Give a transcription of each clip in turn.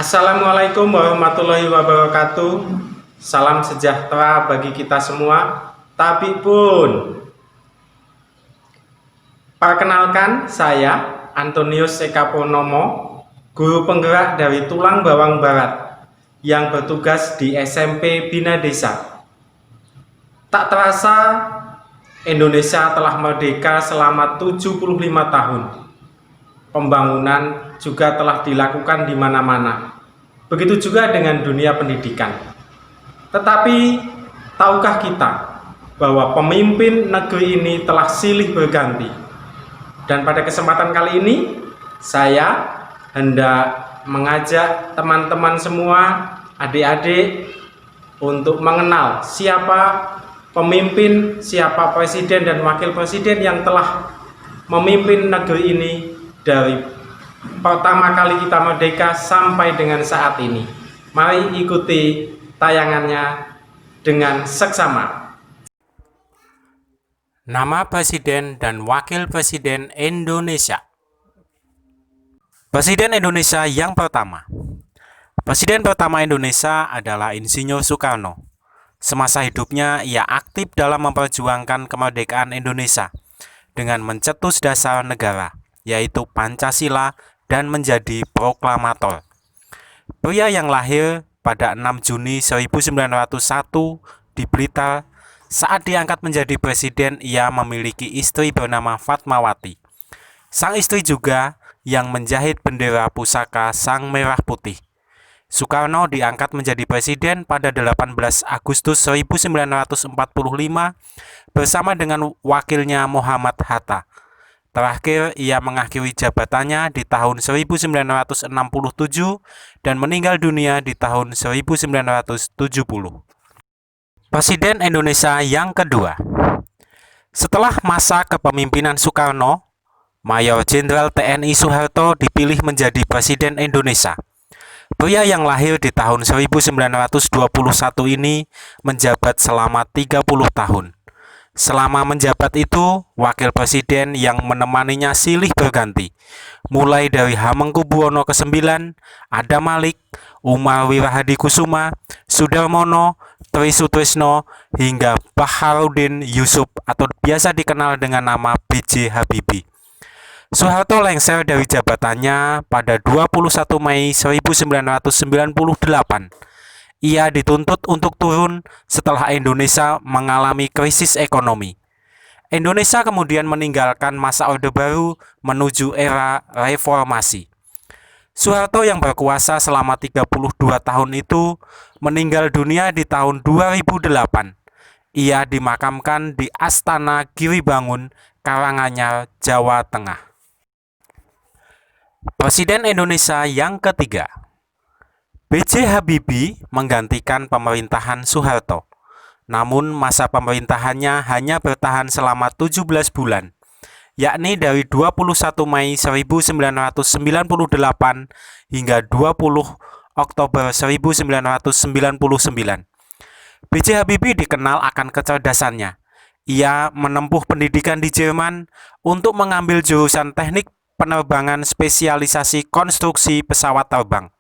Assalamualaikum warahmatullahi wabarakatuh. Salam sejahtera bagi kita semua. Tapi pun, perkenalkan saya Antonius Ekaponomo, guru penggerak dari Tulang Bawang Barat yang bertugas di SMP Bina Desa. Tak terasa, Indonesia telah merdeka selama 75 tahun. Pembangunan juga telah dilakukan di mana-mana. Begitu juga dengan dunia pendidikan. Tetapi, tahukah kita bahwa pemimpin negeri ini telah silih berganti? Dan pada kesempatan kali ini, saya hendak mengajak teman-teman semua, adik-adik, untuk mengenal siapa pemimpin, siapa presiden dan wakil presiden yang telah memimpin negeri ini dari pertama kali kita merdeka sampai dengan saat ini. Mari ikuti tayangannya dengan seksama. Nama Presiden dan Wakil Presiden Indonesia. Presiden Indonesia yang pertama. Presiden pertama Indonesia adalah Insinyur Soekarno. Semasa hidupnya, ia aktif dalam memperjuangkan kemerdekaan Indonesia dengan mencetus dasar negara, yaitu Pancasila, dan menjadi proklamator. Pria yang lahir pada 6 Juni 1901 di Blitar, saat diangkat menjadi presiden, ia memiliki istri bernama Fatmawati. Sang istri juga yang menjahit bendera pusaka Sang Merah Putih. Soekarno diangkat menjadi presiden pada 18 Agustus 1945 bersama dengan wakilnya Muhammad Hatta. Terakhir, ia mengakhiri jabatannya di tahun 1967 dan meninggal dunia di tahun 1970. Presiden Indonesia yang kedua. Setelah masa kepemimpinan Soekarno, Mayor Jenderal TNI Soeharto dipilih menjadi Presiden Indonesia. Pria yang lahir di tahun 1921 ini menjabat selama 30 tahun. Selama menjabat itu, wakil presiden yang menemaninya silih berganti, mulai dari Hamengkubuwono ke-9, Adam Malik, Umar Wirahadikusuma, Sudarmono, Tri Sutrisno, hingga Baharudin Yusuf atau biasa dikenal dengan nama B.J. Habibie. Soeharto lengser dari jabatannya pada 21 Mei 1998. Ia dituntut untuk turun setelah Indonesia mengalami krisis ekonomi. Indonesia kemudian meninggalkan masa Orde Baru menuju era reformasi. Soeharto yang berkuasa selama 32 tahun itu meninggal dunia di tahun 2008. Ia dimakamkan di Astana Giribangun, Karanganyar, Jawa Tengah. Presiden Indonesia yang ketiga. B.J. Habibie menggantikan pemerintahan Soeharto. Namun masa pemerintahannya hanya bertahan selama 17 bulan, yakni dari 21 Mei 1998 hingga 20 Oktober 1999. B.J. Habibie dikenal akan kecerdasannya. Ia menempuh pendidikan di Jerman untuk mengambil jurusan teknik penerbangan spesialisasi konstruksi pesawat terbang.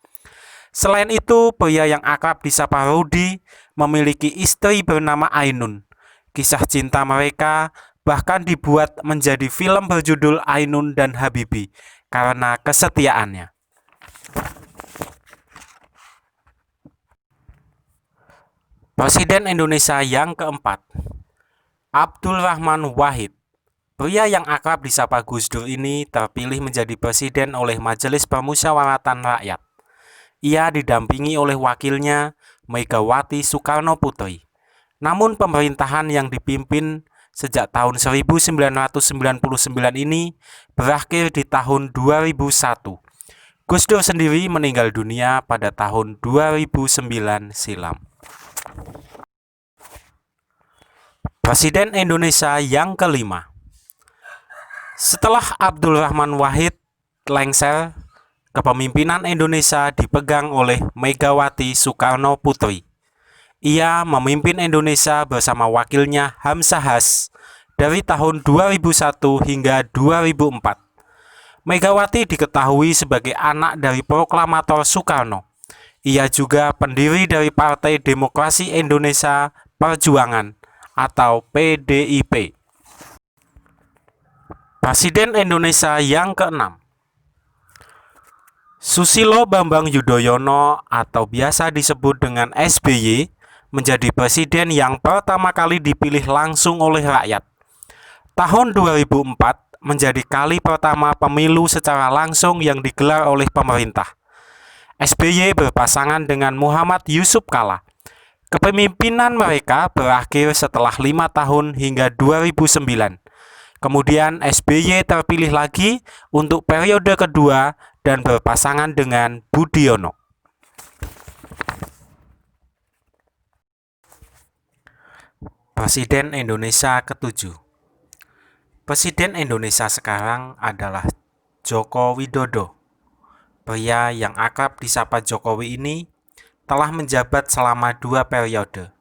Selain itu, pria yang akrab disapa Rudi memiliki istri bernama Ainun. Kisah cinta mereka bahkan dibuat menjadi film berjudul Ainun dan Habibie karena kesetiaannya. Presiden Indonesia yang keempat. Abdul Rahman Wahid. Pria yang akrab disapa Gus Dur ini terpilih menjadi presiden oleh Majelis Permusyawaratan Rakyat. Ia didampingi oleh wakilnya Megawati Soekarno Putri. Namun pemerintahan yang dipimpin sejak tahun 1999 ini berakhir di tahun 2001. Gus Dur sendiri meninggal dunia pada tahun 2009 silam. Presiden Indonesia yang kelima. Setelah Abdul Rahman Wahid lengser, kepemimpinan Indonesia dipegang oleh Megawati Soekarno Putri. Ia memimpin Indonesia bersama wakilnya Hamzahas dari tahun 2001 hingga 2004. Megawati diketahui sebagai anak dari proklamator Soekarno. Ia juga pendiri dari Partai Demokrasi Indonesia Perjuangan atau PDIP. Presiden Indonesia yang ke-6, Susilo Bambang Yudhoyono atau biasa disebut dengan SBY, menjadi presiden yang pertama kali dipilih langsung oleh rakyat. Tahun 2004 menjadi kali pertama pemilu secara langsung yang digelar oleh pemerintah. SBY berpasangan dengan Muhammad Yusuf Kalla. Kepemimpinan mereka berakhir setelah 5 tahun hingga 2009. Kemudian SBY terpilih lagi untuk periode kedua dan berpasangan dengan Budiono. Presiden Indonesia ke-7. Presiden Indonesia sekarang adalah Joko Widodo. Pria yang akrab disapa Jokowi ini telah menjabat selama 2 periode.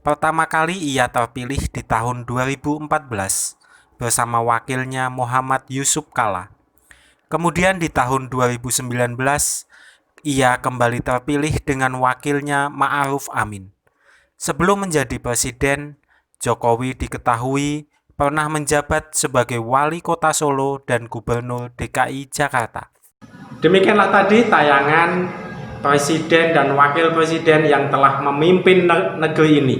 Pertama kali ia terpilih di tahun 2014 bersama wakilnya Muhammad Yusuf Kalla. Kemudian di tahun 2019 ia kembali terpilih dengan wakilnya Ma'ruf Amin. Sebelum menjadi presiden, Jokowi diketahui pernah menjabat sebagai wali kota Solo dan gubernur DKI Jakarta. Demikianlah tadi tayangan presiden dan wakil presiden yang telah memimpin negeri ini.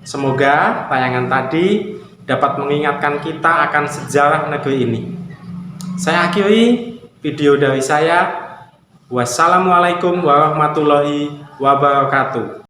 Semoga tayangan tadi dapat mengingatkan kita akan sejarah negeri ini. Saya akhiri video dari saya. Wassalamualaikum warahmatullahi wabarakatuh.